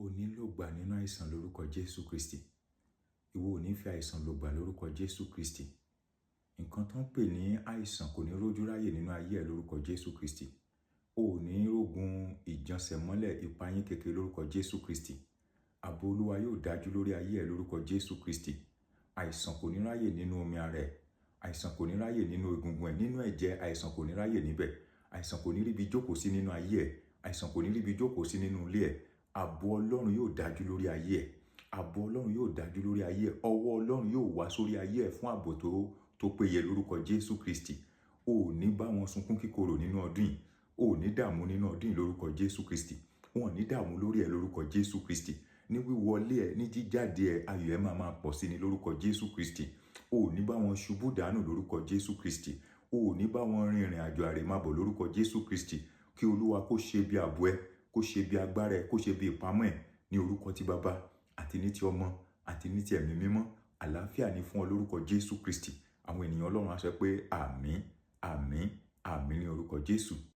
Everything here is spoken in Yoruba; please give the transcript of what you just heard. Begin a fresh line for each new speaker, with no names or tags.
ò ní lògbà nínú àìsàn lórúkọ Jésù Kristi. Ìwọ ò ní fi àìsàn lògbà lórúkọ Jésù Kristi. Nǹkan tó ń pè ní àìsàn kò ní rójú ráyè nínú ayé ẹ lórúkọ Jésù Kristi. O ò ní rógun ìjànsẹ̀ mọ́lẹ̀ ìpayín kékeré lórúkọ Jésù Kristi. Ààbò Olúwa yóò dájú lórí ayé ẹ lórúkọ Jésù Kristi. Àìsàn kò ní ráyè nínú omi ara ẹ. Àìsàn kò ní ráyè nínú egungun ẹ. Nínú ẹ̀jẹ̀ àìsàn kò ní ráyè níbẹ̀. Àìsàn kò ní ríbi jókòó sí nínú ayé ẹ. Àìsàn kò ní ríbi jókòó sí nínú ilé ẹ. Ààbò Ọlọ́run yóò dájú lórí ayé ẹ. Ààbò Ọlọ́run yóò dájú lórí ayé ẹ. Ọwọ́ Ọlọ́run yóò wá sórí ayé ẹ fún ààbò tó péye lórúkọ Jésù Kristi. O ò ní bá wọn sunkún kíkorò nínú ọdún yìí. O ò ní dààmú nínú ọdún yìí lórúkọ Jésù Kristi. Wọn ò ní dààmú lórí ẹ lórúkọ Jésù Kristi. Ní wíwọlé ẹ, ní jíjáde ẹ, ayọ̀ ẹ máa pọ̀ sí ní lórúkọ Jésù Kristi. O ò ní bá wọn ṣubú dànù lórúkọ Jésù Kristi. O ò ní bá wọn rin ìrìn àjò àrèmábọ̀ lórúkọ Jésù Kristi. Kí Olúwa kó ṣe bí ààbò ẹ, kó ṣe bí agbára ẹ, kó ṣe bí ìpamọ́ ẹ ní orúkọ ti Baba àti ní ti Ọmọ àti ní ti Ẹ̀mí Mímọ́. Àlàáfíà ni fún ọ lórúkọ Jésù Kristi. Àwọn ènìyàn Ọlọ́run á sọ pé àmín, àmín, àmín ní orúkọ Jésù.